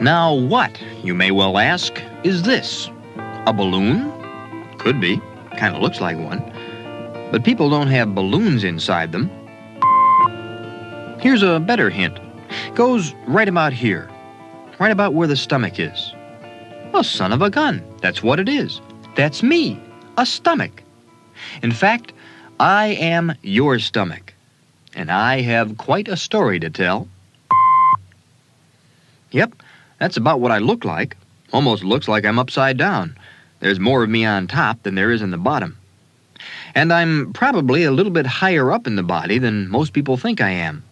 Now what, you may well ask, is this? A balloon? Could be. Kind of looks like one. But people don't have balloons inside them. Here's a better hint. Goes right about here. Right about where the stomach is. A son of a gun. That's what it is. That's me. A stomach. In fact, I am your stomach. And I have quite a story to tell. Yep, that's about what I look like. Almost looks like I'm upside down. There's more of me on top than there is in the bottom. And I'm probably a little bit higher up in the body than most people think I am.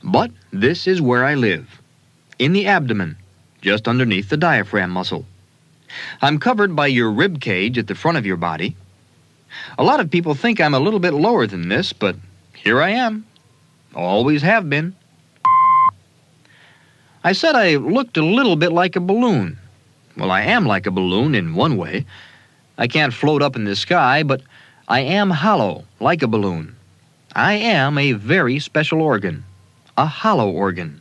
But this is where I live. In the abdomen, just underneath the diaphragm muscle. I'm covered by your rib cage at the front of your body. A lot of people think I'm a little bit lower than this, but here I am. Always have been. I said I looked a little bit like a balloon. Well, I am like a balloon in one way. I can't float up in the sky, but I am hollow, like a balloon. I am a very special organ, a hollow organ.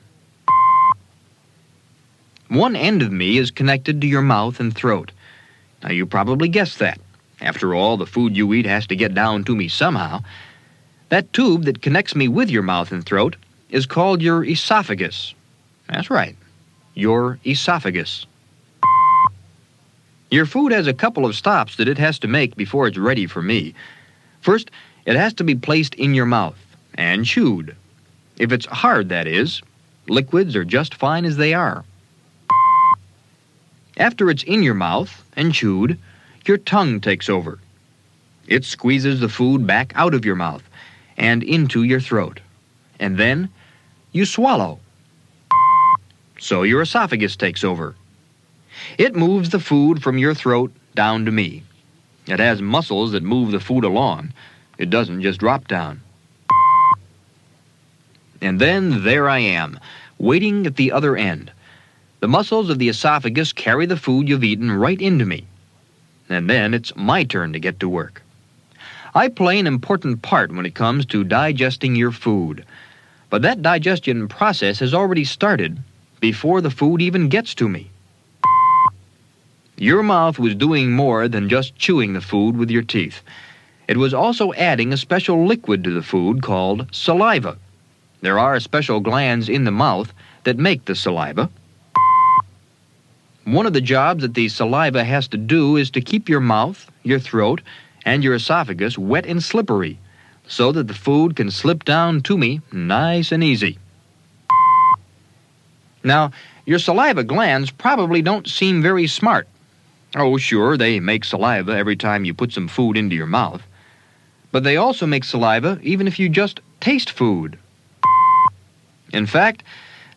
One end of me is connected to your mouth and throat. Now, you probably guessed that. After all, the food you eat has to get down to me somehow. That tube that connects me with your mouth and throat is called your esophagus. That's right, your esophagus. Your food has a couple of stops that it has to make before it's ready for me. First, it has to be placed in your mouth and chewed. If it's hard, that is, liquids are just fine as they are. After it's in your mouth and chewed, your tongue takes over. It squeezes the food back out of your mouth and into your throat. And then you swallow. So your esophagus takes over. It moves the food from your throat down to me. It has muscles that move the food along. It doesn't just drop down. And then there I am, waiting at the other end. The muscles of the esophagus carry the food you've eaten right into me. And then it's my turn to get to work. I play an important part when it comes to digesting your food. But that digestion process has already started before the food even gets to me. Your mouth was doing more than just chewing the food with your teeth. It was also adding a special liquid to the food called saliva. There are special glands in the mouth that make the saliva. One of the jobs that the saliva has to do is to keep your mouth, your throat, and your esophagus wet and slippery so that the food can slip down to me nice and easy. Now, your saliva glands probably don't seem very smart. Oh, sure, they make saliva every time you put some food into your mouth. But they also make saliva even if you just taste food. In fact,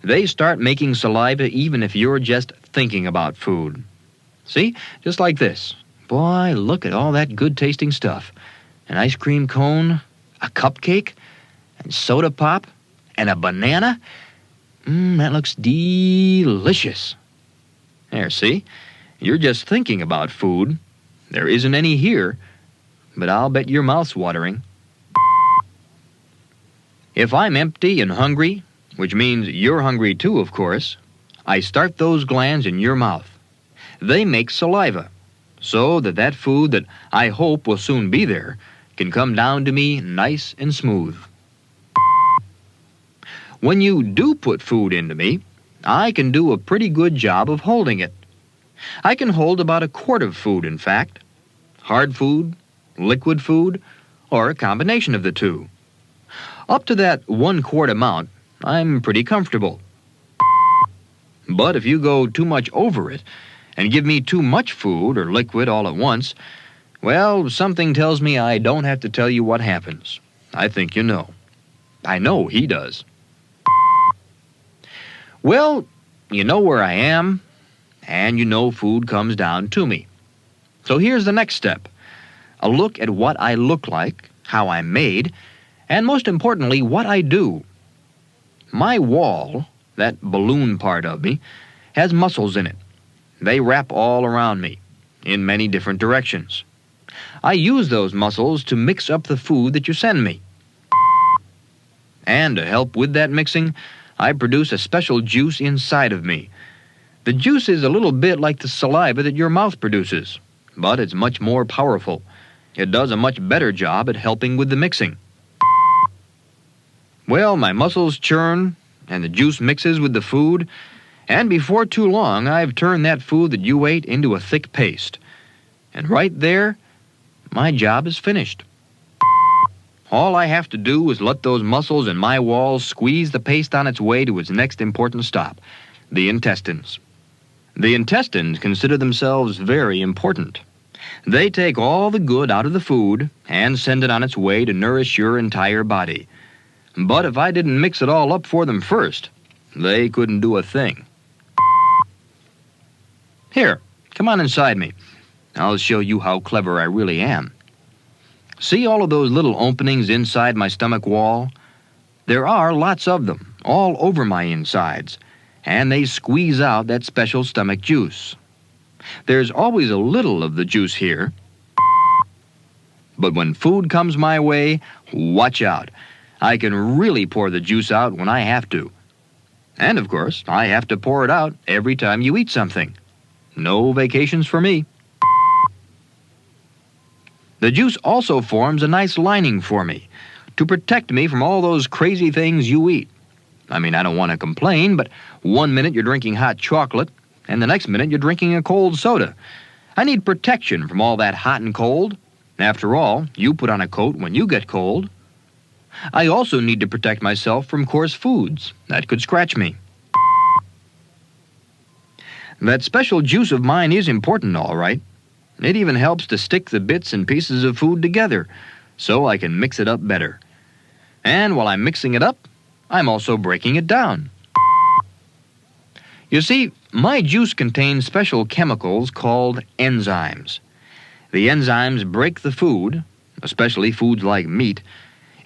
they start making saliva even if you're just thinking about food. See? Just like this. Boy, look at all that good-tasting stuff. An ice cream cone, a cupcake, and soda pop, and a banana. That looks delicious. There, see? You're just thinking about food. There isn't any here, but I'll bet your mouth's watering. If I'm empty and hungry, which means you're hungry too, of course, I start those glands in your mouth. They make saliva, so that food that I hope will soon be there can come down to me nice and smooth. When you do put food into me, I can do a pretty good job of holding it. I can hold about a quart of food, in fact. Hard food, liquid food, or a combination of the two. Up to that 1 quart amount, I'm pretty comfortable. But if you go too much over it and give me too much food or liquid all at once, well, something tells me I don't have to tell you what happens. I think you know. I know he does. Well, you know where I am, and you know food comes down to me. So here's the next step. A look at what I look like, how I'm made, and most importantly, what I do. My wall, that balloon part of me, has muscles in it. They wrap all around me, in many different directions. I use those muscles to mix up the food that you send me. And to help with that mixing, I produce a special juice inside of me. The juice is a little bit like the saliva that your mouth produces, but it's much more powerful. It does a much better job at helping with the mixing. Well, my muscles churn, and the juice mixes with the food, and before too long, I've turned that food that you ate into a thick paste. And right there, my job is finished. All I have to do is let those muscles in my walls squeeze the paste on its way to its next important stop, the intestines. The intestines consider themselves very important. They take all the good out of the food and send it on its way to nourish your entire body. But if I didn't mix it all up for them first, they couldn't do a thing. Here, come on inside me. I'll show you how clever I really am. See all of those little openings inside my stomach wall? There are lots of them, all over my insides, and they squeeze out that special stomach juice. There's always a little of the juice here. But when food comes my way, watch out. I can really pour the juice out when I have to. And, of course, I have to pour it out every time you eat something. No vacations for me. The juice also forms a nice lining for me to protect me from all those crazy things you eat. I mean, I don't want to complain, but 1 minute you're drinking hot chocolate, and the next minute you're drinking a cold soda. I need protection from all that hot and cold. After all, you put on a coat when you get cold. I also need to protect myself from coarse foods that could scratch me. That special juice of mine is important, all right. It even helps to stick the bits and pieces of food together, so I can mix it up better. And while I'm mixing it up, I'm also breaking it down. You see, my juice contains special chemicals called enzymes. The enzymes break the food, especially foods like meat,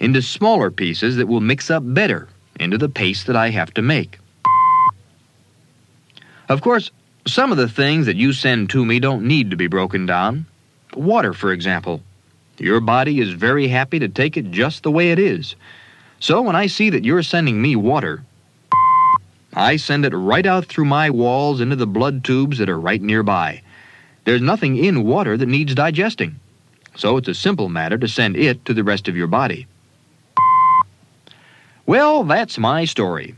into smaller pieces that will mix up better into the paste that I have to make. Of course, some of the things that you send to me don't need to be broken down. Water, for example. Your body is very happy to take it just the way it is. So when I see that you're sending me water, I send it right out through my walls into the blood tubes that are right nearby. There's nothing in water that needs digesting, so it's a simple matter to send it to the rest of your body. Well, that's my story.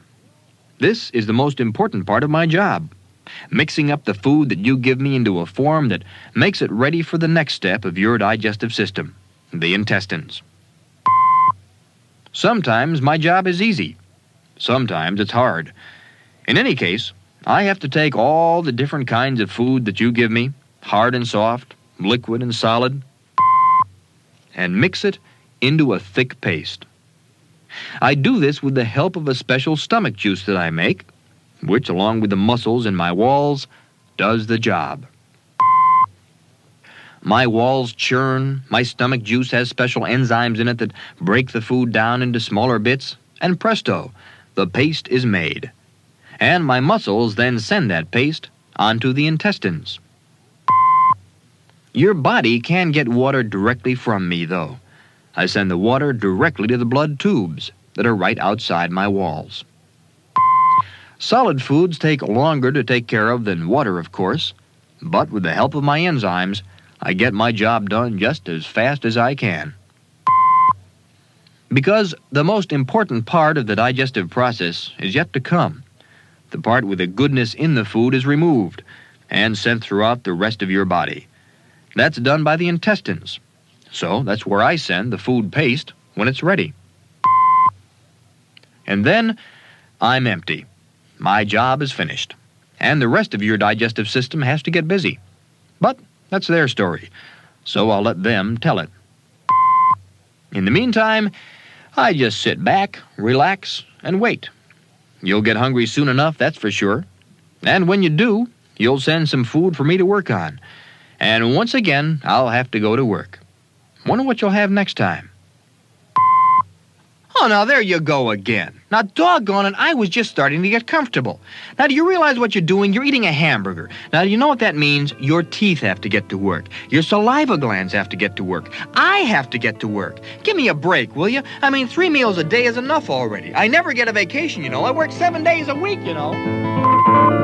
This is the most important part of my job. Mixing up the food that you give me into a form that makes it ready for the next step of your digestive system, the intestines. Sometimes my job is easy. Sometimes it's hard. In any case, I have to take all the different kinds of food that you give me, hard and soft, liquid and solid, and mix it into a thick paste. I do this with the help of a special stomach juice that I make, which, along with the muscles in my walls, does the job. My walls churn, my stomach juice has special enzymes in it that break the food down into smaller bits, and presto, the paste is made. And my muscles then send that paste onto the intestines. Your body can get water directly from me, though. I send the water directly to the blood tubes that are right outside my walls. Solid foods take longer to take care of than water, of course, but with the help of my enzymes, I get my job done just as fast as I can. Because the most important part of the digestive process is yet to come. The part with the goodness in the food is removed and sent throughout the rest of your body. That's done by the intestines, so that's where I send the food paste when it's ready. And then I'm empty. My job is finished, and the rest of your digestive system has to get busy. But that's their story, so I'll let them tell it. In the meantime, I just sit back, relax, and wait. You'll get hungry soon enough, that's for sure. And when you do, you'll send some food for me to work on. And once again, I'll have to go to work. Wonder what you'll have next time. Oh, now there you go again. Now, doggone it, I was just starting to get comfortable. Now, do you realize what you're doing? You're eating a hamburger. Now, do you know what that means? Your teeth have to get to work. Your saliva glands have to get to work. I have to get to work. Give me a break, will you? I mean, 3 meals a day is enough already. I never get a vacation, you know. I work 7 days a week, you know.